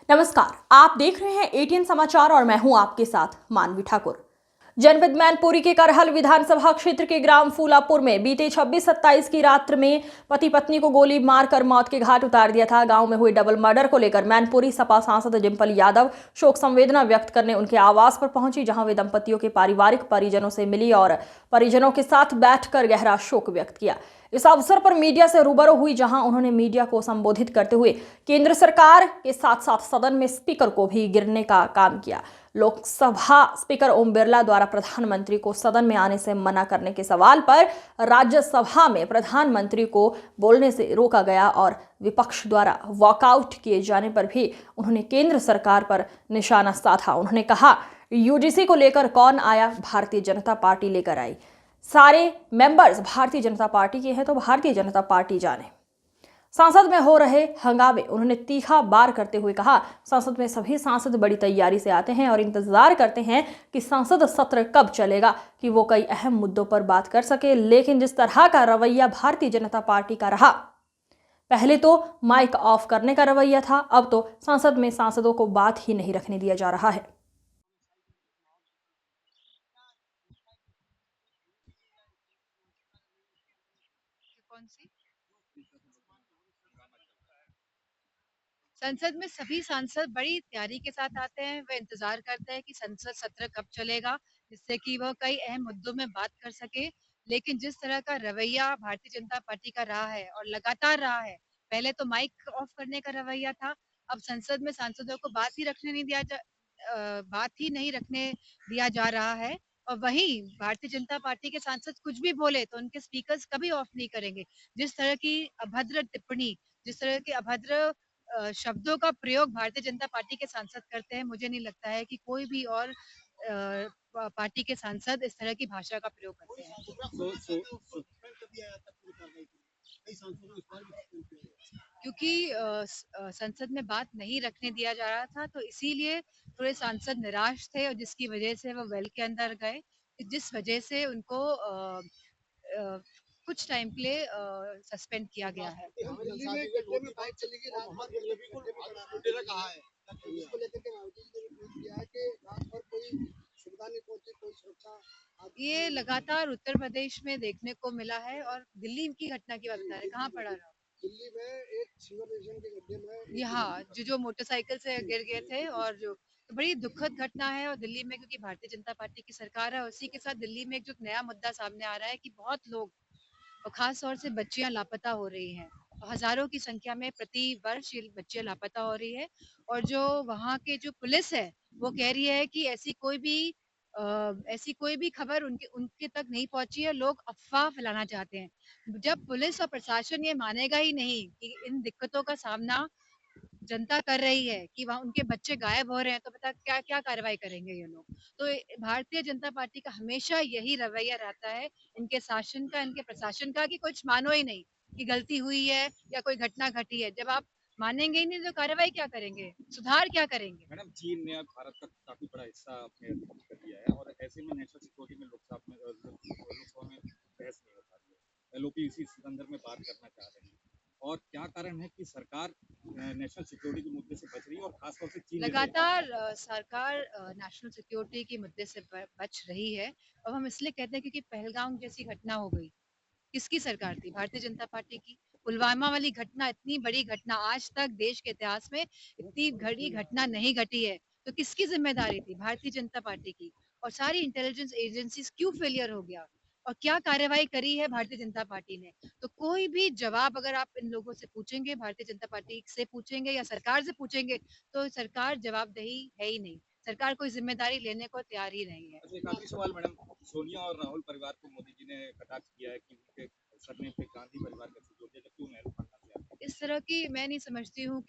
नमस्कार, आप देख रहे हैं एटीएन समाचार और मैं हूं आपके साथ मानवी ठाकुर। जनपद मैनपुरी के करहल विधानसभा क्षेत्र के ग्राम फूलापुर में बीते 26-27 की रात में पति पत्नी को गोली मारकर मौत के घाट उतार दिया था। गांव में हुए डबल मर्डर को लेकर मैनपुरी सपा सांसद डिंपल यादव शोक संवेदना व्यक्त करने उनके आवास पर पहुंची, जहां वे दंपतियों के पारिवारिक परिजनों से मिली और परिजनों के साथ बैठकर गहरा शोक व्यक्त किया। इस अवसर पर मीडिया से रूबरू हुई, जहां उन्होंने मीडिया को संबोधित करते हुए केंद्र सरकार के साथ साथ सदन में स्पीकर को भी गिरने का काम किया। लोकसभा स्पीकर ओम बिरला द्वारा प्रधानमंत्री को सदन में आने से मना करने के सवाल पर राज्यसभा में प्रधानमंत्री को बोलने से रोका गया और विपक्ष द्वारा वॉकआउट किए जाने पर भी उन्होंने केंद्र सरकार पर निशाना साधा। उन्होंने कहा, यूजीसी को लेकर कौन आया, भारतीय जनता पार्टी लेकर आई। सारे मेंबर्स भारतीय जनता पार्टी के हैं तो भारतीय जनता पार्टी जाने। संसद में हो रहे हंगामे उन्होंने तीखा बार करते हुए कहा, संसद में सभी सांसद बड़ी तैयारी से आते हैं और इंतजार करते हैं कि संसद सत्र कब चलेगा कि वो कई अहम मुद्दों पर बात कर सके। लेकिन जिस तरह का रवैया भारतीय जनता पार्टी का रहा, पहले तो माइक ऑफ करने का रवैया था, अब तो संसद में सांसदों को बात ही नहीं रखने दिया जा रहा है। कौन सी संसद में सभी सांसद बड़ी तैयारी के साथ आते हैं। वे इंतजार करते हैं कि संसद सत्र कब चलेगा, जिससे कि वह कई अहम मुद्दों में बात कर सके। लेकिन जिस तरह का रवैया भारतीय जनता पार्टी का रहा है और लगातार रहा है, पहले तो माइक ऑफ करने का रवैया था, अब संसद में सांसदों को बात ही नहीं रखने दिया जा रहा है। और वहीं भारतीय जनता पार्टी के सांसद कुछ भी बोले तो उनके स्पीकर्स कभी ऑफ नहीं करेंगे। जिस तरह की अभद्र टिप्पणी, जिस तरह के अभद्र शब्दों का प्रयोग भारतीय जनता पार्टी के सांसद करते हैं, मुझे नहीं लगता है कि कोई भी और पार्टी के सांसद इस तरह की भाषा का प्रयोग करते हैं। क्योंकि संसद में बात नहीं रखने दिया जा रहा था, तो इसीलिए थोड़े सांसद निराश थे और जिसकी वजह से वो वेल के अंदर गए, जिस वजह से उनको अ, कुछ टाइम के लिए सस्पेंड किया गया है। ये लगातार उत्तर प्रदेश में देखने को मिला है। और दिल्ली की घटना की बात बता रहे, कहाँ पड़ा रहा? दिल्ली में एक सिविलाइजेशन के गड्ढे में, यहाँ जो मोटरसाइकिल से गिर गए थे, और जो तो बड़ी दुखद घटना है। और दिल्ली में क्योंकि भारतीय जनता पार्टी की सरकार है, उसी के साथ दिल्ली में एक जो नया मुद्दा सामने आ रहा है कि बहुत लोग और खास तौर से बच्चियां लापता हो रही हैं। हजारों की संख्या में प्रति वर्ष ये बच्चियां लापता हो रही है। और जो वहाँ के जो पुलिस है, वो कह रही है कि ऐसी कोई भी खबर उनके उनके तक नहीं पहुंची है। लोग अफवाह फैलाना चाहते हैं। जब पुलिस और प्रशासन ये मानेगा ही नहीं कि इन दिक्कतों का सामना जनता कर रही है, कि वहाँ उनके बच्चे गायब हो रहे हैं, तो पता क्या क्या कार्रवाई करेंगे ये लोग। तो भारतीय जनता पार्टी का हमेशा यही रवैया रहता है, इनके शासन का, इनके प्रशासन का, कि कुछ मानो ही नहीं कि गलती हुई है या कोई घटना घटी है। जब आप मानेंगे ही नहीं तो कार्रवाई क्या करेंगे, सुधार क्या करेंगे? मैडम, चीन ने अब भारत का काफी बड़ा हिस्सा अपने अधिकृत कर लिया है और ऐसे में नेशनल सिक्योरिटी में लोकसभा में बहस नहीं हो पा रही है। एलओपी इसी संदर्भ में बात करना चाह रहे हैं। और क्या कारण है कि सरकार नेशनल सिक्योरिटी के मुद्दे से बच रही है और खासतौर से चीन लगातार सरकार नेशनल सिक्योरिटी के मुद्दे से बच रही है। अब हम इसलिए कहते हैं क्योंकि पहलगाम जैसी घटना हो गई। किसकी सरकार थी? भारतीय जनता पार्टी की। पुलवामा वाली घटना, इतनी बड़ी घटना, आज तक देश के इतिहास में इतनी बड़ी घटना नहीं घटी है। तो किसकी जिम्मेदारी थी? भारतीय जनता पार्टी की। और सारी इंटेलिजेंस एजेंसीज क्यों फेलियर हो गया? और क्या कार्रवाई करी है भारतीय जनता पार्टी ने? तो कोई भी जवाब अगर आप इन लोगों से पूछेंगे, भारतीय जनता पार्टी से पूछेंगे या सरकार से पूछेंगे, तो सरकार जवाबदेही है ही नहीं। सरकार कोई जिम्मेदारी लेने को तैयार ही नहीं है। एक आखिरी सवाल मैडम, सोनिया और राहुल परिवार को मोदी जी ने कटाक्ष किया है कि उनके सरनेम पे गांधी परिवार का जोड़ दिया, जबकि वो नेहरू खानदान से आते हैं। इस तरह की मैं नहीं समझती हूँ कि